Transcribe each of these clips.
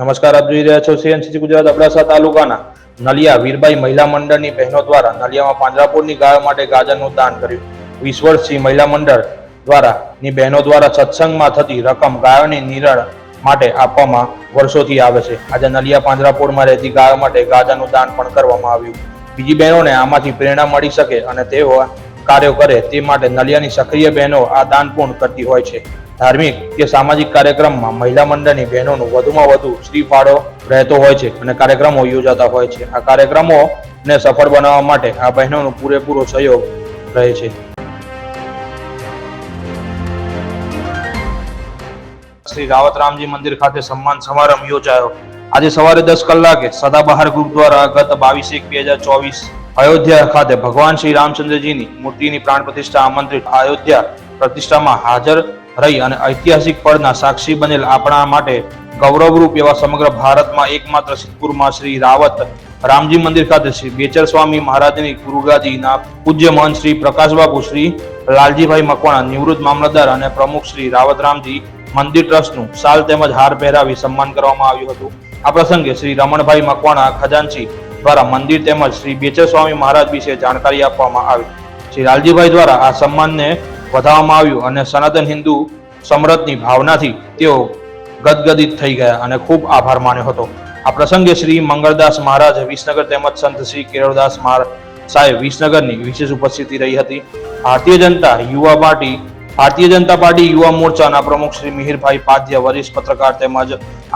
નમસ્કાર, આપ જોઈ રહ્યા છો સીએનસીસી ગુજરાત અબડાસા તાલુકાના નલિયા વીરબાઈ મહિલા મંડળની બહેનો દ્વારા નલિયામાં પાંજરાપોળની ગાયો માટે ગાજરનું દાન કર્યું. 20 વર્ષથી મહિલા મંડળ દ્વારા ની બહેનો દ્વારા સત્સંગમાં થતી રકમ ગાયોની નિરણ માટે આપવામાં વર્ષોથી આવે છે. આજે નલિયા પાંજરાપોળમાં રહેતી ગાયો માટે ગાજરનું દાન પણ કરવામાં આવ્યું. બીજી બહેનોને આમાંથી પ્રેરણા મળી શકે અને તેઓ કાર્યો કરે તે માટે નલિયાની સક્રિય બહેનો આ દાન પૂર્ણ કરતી હોય છે. ધાર્મિક કે સામાજિક કાર્યક્રમમાં મહિલા મંડળની બહેનોનું વધુમાં વધુ શ્રીફાળો રહેતો હોય છે અને કાર્યક્રમો યોજાતા હોય છે. આ કાર્યક્રમોને સફળ બનાવવા માટે આ બહેનોનો પૂરેપૂરો સહયોગ રહે છે. શ્રી રાવત રામજી મંદિર ખાતે સન્માન સમારંભ યોજાયો. આજે સવારે 10 કલાકે સદાબહાર ગ્રુપ દ્વારા ગત 22/1/2024 અયોધ્યા ખાતે ભગવાન શ્રી રામચંદ્રજીની મૂર્તિની પ્રાણ પ્રતિષ્ઠા આમંત્રિત અયોધ્યા પ્રતિષ્ઠામાં હાજર રહી અને ઐતિહાસિક પળના સાક્ષી બનેલ આપણા માટે ગૌરવરૂપ એવા સમગ્ર ભારતમાં એકમાત્ર સિદ્ધપુરમાં શ્રી રાવત રામજી મંદિર ખાતે શ્રી બેચર સ્વામી મહારાજની ગુરુગાદીના પૂજ્ય મહંત શ્રી પ્રકાશબાપુ શ્રી લાલજીભાઈ મકવાણા નિવૃત્ત મામલતદાર અને પ્રમુખ શ્રી રાવત રામજી મંદિર ટ્રસ્ટનું શાલ તેમજ હાર પહેરાવી સન્માન કરવામાં આવ્યું હતું. આ પ્રસંગે શ્રી રમણભાઈ મકવાણા ખજાનચી દ્વારા મંદિર તેમજ શ્રી બેચર સ્વામી મહારાજ વિશે જાણકારી આપવામાં આવી. શ્રી લાલજીભાઈ દ્વારા આ સન્માનને વધારવામાં આવ્યું અને સનાતન હિન્દુ સમૃદ્ધની ભાવનાથી તેઓ ગદગદિત થઈ ગયા અને ખૂબ આભાર માન્યો હતો. આ પ્રસંગે શ્રી મંગળદાસ મહારાજ વિસનગર તેમજ સંત શ્રી કેળવદાસ સાહેબ વિસનગરની વિશેષ ઉપસ્થિતિ રહી હતી. ભારતીય જનતા પાર્ટી યુવા મોરચાના પ્રમુખ શ્રી મિહિરભાઈ પાધ્ય, વરિષ્ઠ પત્રકાર તેમજ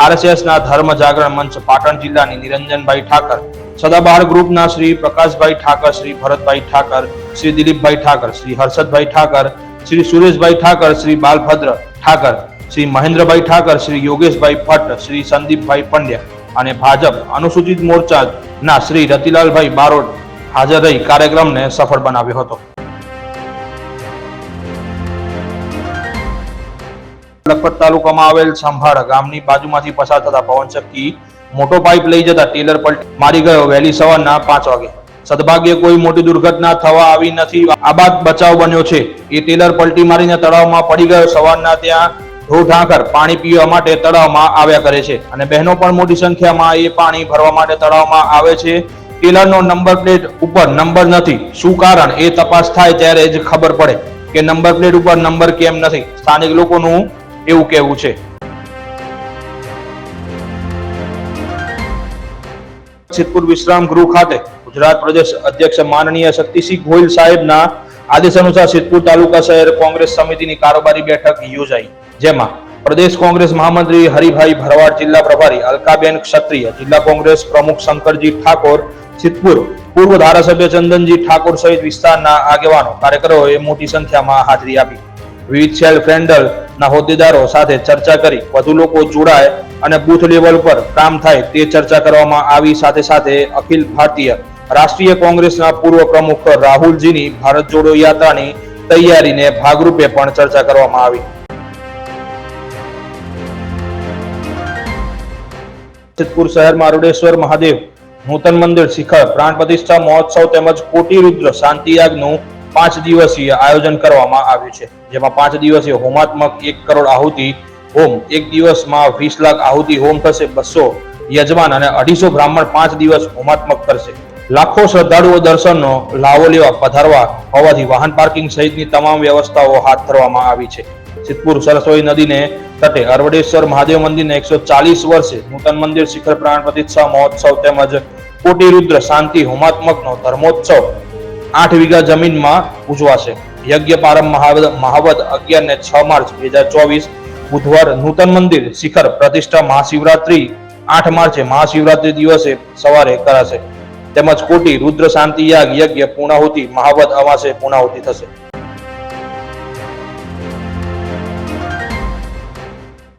આરએસએસના ધર્મ જાગરણ મંચ પાટણ જિલ્લાની નિરંજનભાઈ ઠાકર, સદાબહાર ગ્રુપના શ્રી પ્રકાશભાઈ ઠાકર, શ્રી ભરતભાઈ ઠાકર, શ્રી દિલીપભાઈ ઠાકર, શ્રી હર્ષદભાઈ ઠાકર, શ્રી સુરેશભાઈ ઠાકર, શ્રી બાલભદ્ર ઠાકર, શ્રી મહેન્દ્રભાઈ ઠાકર, શ્રી યોગેશભાઈ ભટ્ટ, શ્રી સંદીપભાઈ પંડ્યા અને ભાજપ અનુસૂચિત મોરચાના શ્રી રતિલાલભાઈ બારોટ હાજર રહી કાર્યક્રમને સફળ બનાવ્યો હતો. લખપત તાલુકામાં આવેલ સંભાળ ગામની બાજુમાંથી પસાર થતા પવનચક્કી મોટો પાઇપ લઈ જતા ટેલર પલટી મારી ગયો વહેલી સવારના 5 વાગે. સદભાગ્યે કોઈ મોટી દુર્ઘટના થવા આવી નથી. આ બાદ બચાવ બન્યો છે. એ ટેલર પલટી મારીને તળાવમાં પડી ગયો. સવારના ત્યાં ઢોર-ઢાંખર પાણી પીવા માટે તળાવમાં આવ્યા કરે છે અને બહેનો પણ મોટી સંખ્યામાં એ પાણી ભરવા માટે તળાવમાં આવે છે. ટેલરનો નંબર પ્લેટ ઉપર નંબર નથી. શું કારણ એ તપાસ થાય ત્યારે જ ખબર પડે કે નંબર પ્લેટ ઉપર નંબર કેમ નથી. સ્થાનિક લોકોનું એવું કહેવું છે. સિદ્ધપુર વિશ્રામ ગૃહ ખાતે ગુજરાત પ્રદેશ અધ્યક્ષ માનનીય શક્તિસિંહ ગોહિલ સાહેબના આદેશ અનુસાર સિદ્ધપુર તાલુકા શહેર કોંગ્રેસ સમિતિની કારોબારી બેઠક યોજાઈ, જેમાં પ્રદેશ કોંગ્રેસ મહામંત્રી હરિભાઈ ભરવાડ, જિલ્લા પ્રભારી અલકાબેન ક્ષત્રિય, જિલ્લા કોંગ્રેસ પ્રમુખ શંકરજી ઠાકોર, સિદ્ધપુર પૂર્વ ધારાસભ્ય ચંદનજી ઠાકોર સહિત વિસ્તારના આગેવાનો કાર્યકરોએ મોટી સંખ્યામાં હાજરી આપી. વિવિધ સેલ્ફ હેન્ડલના હોદ્દેદારો સાથે ચર્ચા કરી વધુ લોકો જોડાય અને બૂથ લેવલ પર કામ થાય તે ચર્ચા કરવામાં આવી. સાથે સાથે અખિલ ભારતીય રાષ્ટ્રીય કોંગ્રેસના પૂર્વ પ્રમુખ રાહુલજીની ભારત જોડો યાત્રાની તૈયારીને ભાગરૂપે પણ ચર્ચા કરવામાં આવી. સિદ્ધપુર શહેરમાં અરુડેશ્વર મહાદેવ નૂતન મંદિર શિખર પ્રાણ પ્રતિષ્ઠા મહોત્સવ તેમજ કોટી રુદ્ર શાંતિયાગનું 5 દિવસીય આયોજન કરવામાં આવ્યું છે, જેમાં 5 દિવસીય હોમાત્મક 1 કરોડ આહુતિ હોમ, 1 દિવસમાં 20 લાખ આહુતિ હોમ થશે, 200 યજમાન અને 250 બ્રાહ્મણ 5 દિવસ હોમાત્મક કરશે. લાખો શ્રદ્ધાળુઓ દર્શનનો લાવો લેવા પધારવા હોવાથી વાહન પાર્કિંગ સહિતની તમામ વ્યવસ્થાઓ હાથ ધરવામાં આવી છે. સિદ્ધપુર સરસ્વતી નદીને તટે અરવડેશ્વર મહાદેવ મંદિરને 140 વર્ષે નૂતન મંદિર શિખર પ્રાણ પ્રતિષ્ઠા મહોત્સવ તેમજ કોટી રુદ્ર શાંતિ હોમાત્મકનો ધર્મોત્સવ 8 વીઘા જમીનમાં ઉજવાશે. યજ્ઞ પ્રારંભ મહાવદ 11 ને 6 માર્ચ 2024 બુધવાર નૂતન મંદિર શિખર પ્રતિષ્ઠા મહાશિવરાત્રી 8 માર્ચે મહાશિવરાત્રી દિવસે સવારે કરાશે તેમજ કોટી રુદ્ર શાંતિ યજ્ઞ પૂર્ણાહુતિ મહાવદ અમાસે પૂર્ણાહુતિ થશે.